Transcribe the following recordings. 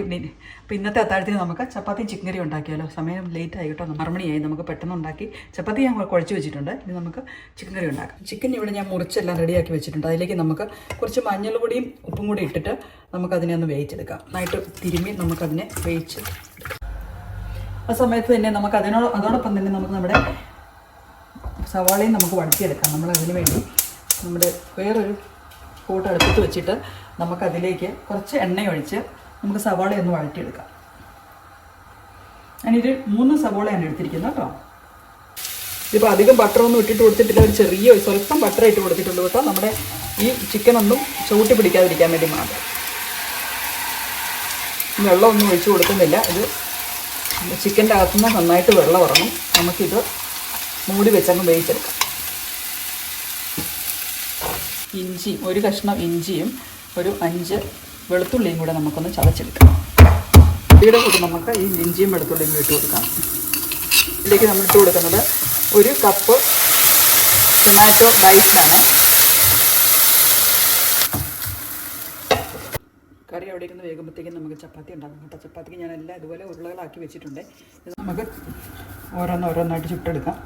അപ്പോൾ ഇന്നത്തെ അത്താഴത്തിന് നമുക്ക് ചപ്പാത്തിയും ചിക്കൻ കറി ഉണ്ടാക്കിയാലോ. സമയം ലേറ്റ് ആയി കേട്ടോ, 6 മണിയായി. നമുക്ക് പെട്ടെന്ന് ഉണ്ടാക്കി. ചപ്പാത്തി ഞാൻ കുഴച്ച് വെച്ചിട്ടുണ്ട്. ഇനി നമുക്ക് ചിക്കൻ കറി ഉണ്ടാക്കാം. ചിക്കൻ ഇവിടെ ഞാൻ മുറിച്ചെല്ലാം റെഡിയാക്കി വെച്ചിട്ടുണ്ട്. അതിലേക്ക് നമുക്ക് കുറച്ച് മഞ്ഞൾപ്പൊടിയും ഉപ്പും കൂടി ഇട്ടിട്ട് നമുക്കതിനെ ഒന്ന് വേവിച്ചെടുക്കാം. നന്നായിട്ട് തിരുമ്മി നമുക്കതിനെ വേവിച്ച് എടുക്കാം. ആ സമയത്ത് തന്നെ നമുക്ക് അതോടൊപ്പം തന്നെ നമുക്ക് നമ്മുടെ സവാളയും നമുക്ക് വഴറ്റിയെടുക്കാം. നമ്മളതിന് വേണ്ടി നമ്മുടെ വേറൊരു കൂട്ട് അടുപ്പത്ത് വെച്ചിട്ട് നമുക്കതിലേക്ക് കുറച്ച് എണ്ണ ഒഴിച്ച് നമുക്ക് സവാളയൊന്ന് വഴറ്റിയെടുക്കാം. ഞാനൊരു 3 സവാളയാണ് എടുത്തിരിക്കുന്നത് കേട്ടോ. ഇതിപ്പോൾ അധികം ബട്ടറൊന്നും ഇട്ടിട്ട് കൊടുത്തിട്ടില്ല. ഒരു ചെറിയ സ്വല്പം ബട്ടർ ഇട്ട് കൊടുത്തിട്ടുള്ളൂ കേട്ടോ. നമ്മുടെ ഈ ചിക്കനൊന്നും ചവിട്ടി പിടിക്കാതിരിക്കാൻ വേണ്ടി മാത്രം. വെള്ളമൊന്നും ഒഴിച്ച് കൊടുക്കുന്നില്ല. ഇത് ചിക്കൻ്റെ അകത്തുനിന്ന് നന്നായിട്ട് വെള്ളം ഇറങ്ങും. നമുക്കിത് മൂടി വെച്ചങ്ങ് വേവിച്ചെടുക്കാം. ഇഞ്ചിയും ഒരു കഷ്ണം ഇഞ്ചിയും ഒരു 5 വെളുത്തുള്ളിയും കൂടെ നമുക്കൊന്ന് ചതച്ചെടുക്കാം. ഇവിടെ കൂടി നമുക്ക് ഈ ഇഞ്ചിയും വെളുത്തുള്ളിയും കൂടി ഇട്ട് കൊടുക്കാം. ഇതിലേക്ക് നമ്മൾ ഇട്ട് കൊടുക്കുന്നത് 1 കപ്പ് ടൊമാറ്റോ റൈസാണ്. കറി അവിടെ ഇരുന്ന് വേകുമ്പോഴത്തേക്കും നമുക്ക് ചപ്പാത്തി ഉണ്ടാകും കേട്ടോ. ചപ്പാത്തിക്ക് ഞാനെല്ലാം ഇതുപോലെ ഉരുളകളാക്കി വെച്ചിട്ടുണ്ട്. ഇത് നമുക്ക് ഓരോന്നായിട്ട് ചുട്ടെടുക്കാം.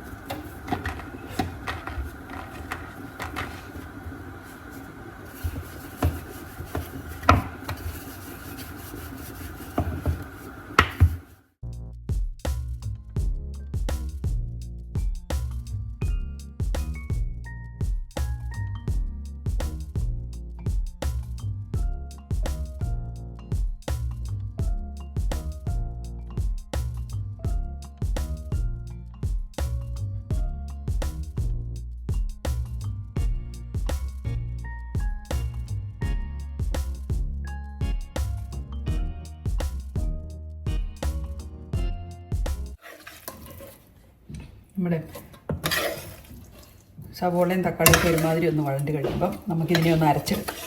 നമ്മുടെ സവോളയും തക്കാളിയൊക്കെ ഒരുമാതിരി ഒന്ന് വഴണ്ട് കഴിയുമ്പം നമുക്കിതിനെ ഒന്ന് അരച്ചെടുക്കാം.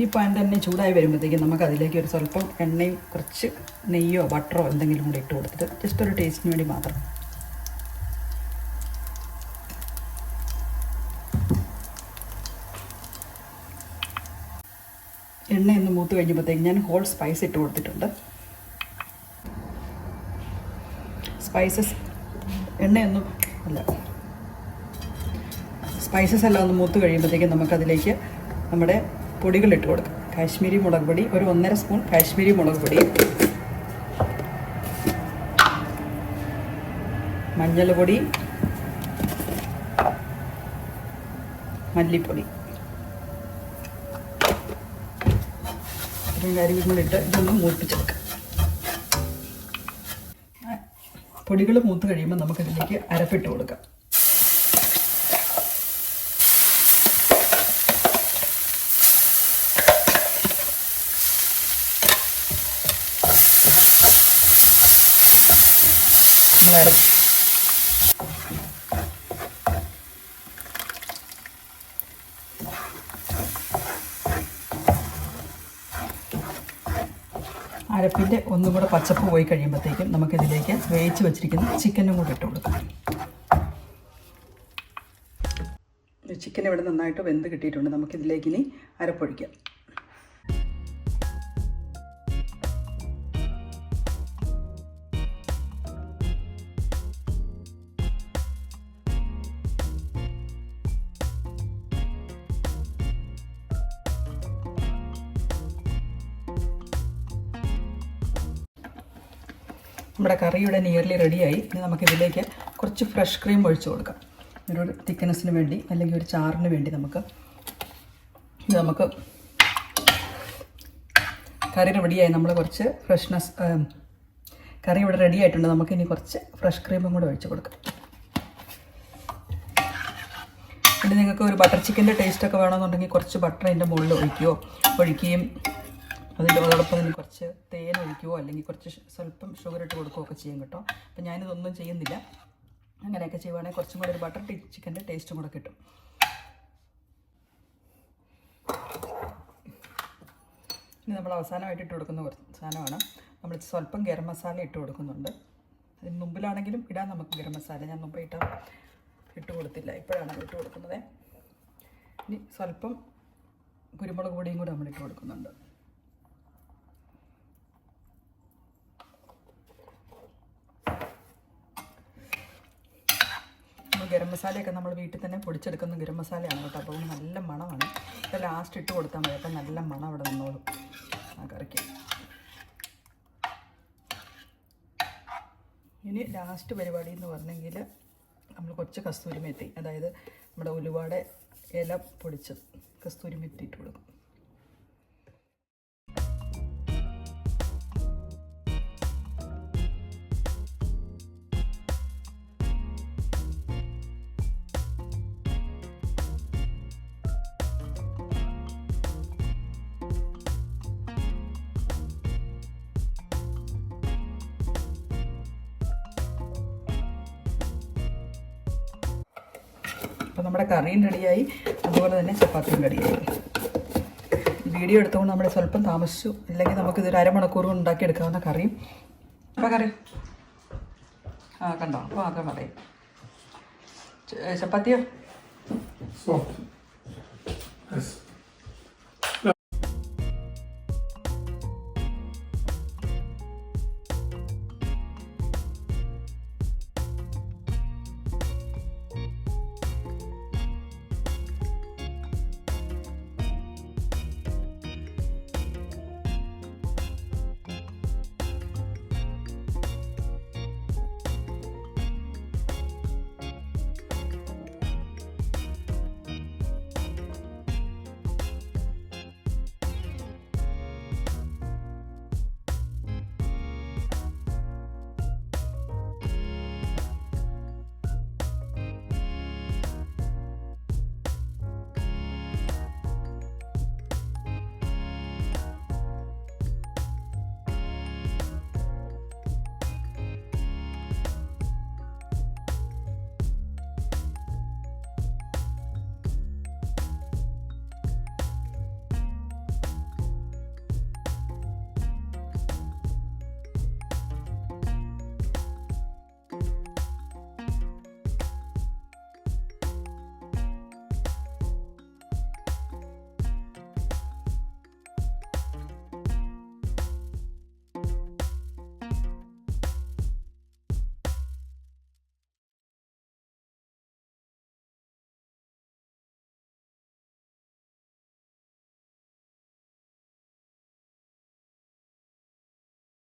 ഈ പാൻ തന്നെ ചൂടായി വരുമ്പോഴത്തേക്കും നമുക്കതിലേക്ക് ഒരു സ്വല്പം എണ്ണയും കുറച്ച് നെയ്യോ ബട്ടറോ എന്തെങ്കിലും കൂടി ഇട്ട് കൊടുത്തിട്ട് ജസ്റ്റ് ഒരു ടേസ്റ്റിന് വേണ്ടി മാത്രം. എണ്ണയൊന്ന് മൂത്ത് കഴിഞ്ഞപ്പോഴത്തേക്ക് ഞാൻ ഹോൾ സ്പൈസ് ഇട്ട് കൊടുത്തിട്ടുണ്ട്. സ്പൈസസ് എല്ലാം ഒന്ന് മൂത്ത് കഴിയുമ്പോഴത്തേക്കും നമുക്കതിലേക്ക് നമ്മുടെ പൊടികൾ ഇട്ട് കൊടുക്കാം. കാശ്മീരി മുളക് പൊടി ഒരു 1.5 സ്പൂൺ കാശ്മീരി മുളക് പൊടി, മഞ്ഞൾപ്പൊടി, മല്ലിപ്പൊടി, കാര്യങ്ങളും കൂടി ഇട്ട് ഇതൊന്ന് മൂപ്പിച്ചെടുക്കാം. പൊടികൾ മൂത്ത് കഴിയുമ്പോൾ നമുക്കിതിലേക്ക് അരപ്പിട്ട് കൊടുക്കാം. അരച്ച് അരപ്പിൻ്റെ ഒന്നും കൂടെ പച്ചപ്പ് പോയി കഴിയുമ്പോഴത്തേക്കും നമുക്കിതിലേക്ക് വേവിച്ച് വെച്ചിരിക്കുന്ന ചിക്കനും കൂടി ഇട്ട് കൊടുക്കാം. ചിക്കൻ ഇവിടെ നന്നായിട്ട് വെന്ത് കിട്ടിയിട്ടുണ്ട്. നമുക്കിതിലേക്ക് ഇനി അരപ്പൊഴിക്കാം. നമ്മുടെ കറിയുടെ നിയർലി റെഡിയായി. ഇനി നമുക്കിതിലേക്ക് കുറച്ച് ഫ്രഷ് ക്രീം ഒഴിച്ച് കൊടുക്കാം. ഒരു തിക്നെസ്സിന് വേണ്ടി അല്ലെങ്കിൽ ഒരു ചാറിന് വേണ്ടി നമുക്ക് കറി റെഡിയായി. നമ്മൾ കുറച്ച് കറി ഇവിടെ റെഡി ആയിട്ടുണ്ട്. നമുക്കിനി കുറച്ച് ഫ്രഷ് ക്രീമും കൂടെ ഒഴിച്ച് കൊടുക്കാം. പിന്നെ നിങ്ങൾക്ക് ഒരു ബട്ടർ ചിക്കൻ്റെ ടേസ്റ്റൊക്കെ വേണമെന്നുണ്ടെങ്കിൽ കുറച്ച് ബട്ടർ അതിൻ്റെ മുകളിൽ ഒഴിക്കുകയും അതോടൊപ്പം തന്നെ കുറച്ച് തേൻ ഒഴിക്കുകയോ അല്ലെങ്കിൽ കുറച്ച് സ്വല്പം ഷുഗർ ഇട്ട് കൊടുക്കുകയോ ഒക്കെ ചെയ്യും കേട്ടോ. അപ്പം ഞാനിതൊന്നും ചെയ്യുന്നില്ല. അങ്ങനെയൊക്കെ ചെയ്യുവാണെങ്കിൽ കുറച്ചും കൂടെ ഒരു ബട്ടർ ചിക്കൻ്റെ ടേസ്റ്റും കൂടെ കിട്ടും. ഇനി നമ്മൾ അവസാനമായിട്ട് ഇട്ട് കൊടുക്കുന്ന സാധനമാണ് നമ്മൾ സ്വല്പം ഗരം മസാല ഇട്ട് കൊടുക്കുന്നുണ്ട്. അതിന് മുമ്പിലാണെങ്കിലും ഇടാൻ നമുക്ക് ഗരം മസാല. ഞാൻ മുമ്പ് ഇട്ട ഇട്ട് കൊടുത്തില്ല, ഇപ്പോഴാണ് ഇട്ട് കൊടുക്കുന്നത്. ഇനി സ്വല്പം കുരുമുളക് പൊടിയും കൂടെ നമ്മൾ ഇട്ട് കൊടുക്കുന്നുണ്ട്. ഗരം മസാലയൊക്കെ നമ്മൾ വീട്ടിൽ തന്നെ പൊടിച്ചെടുക്കുന്ന ഗരം മസാലയാണ് കേട്ടോ. അപ്പോൾ നല്ല മണമാണ്. ഇപ്പോൾ ലാസ്റ്റ് ഇട്ട് കൊടുത്താൽ മതി, അപ്പം നല്ല മണം അവിടെ നിന്നോളും ആ കറിക്ക്. ഇനി ലാസ്റ്റ് പരിപാടി എന്ന് പറഞ്ഞെങ്കിൽ നമ്മൾ കുറച്ച് കസ്തൂരി മെത്തി, അതായത് നമ്മുടെ ഉലുവയുടെ ഇല പൊടിച്ച് കസ്തൂരി മെത്തി ഇട്ട് കൊടുക്കും. അപ്പോൾ നമ്മുടെ കറിയും റെഡിയായി, അതുപോലെ തന്നെ ചപ്പാത്തിയും റെഡിയായി. വീഡിയോ എടുത്തുകൊണ്ട് നമ്മൾ സ്വല്പം താമസിച്ചു, അല്ലെങ്കിൽ നമുക്കിതൊരു അരമണിക്കൂർ ഉണ്ടാക്കിയെടുക്കാവുന്ന കറിയും. അപ്പോൾ കറി കണ്ടോ, അപ്പോൾ ആക്കാൻ പറയും. ചപ്പാത്തിയോ?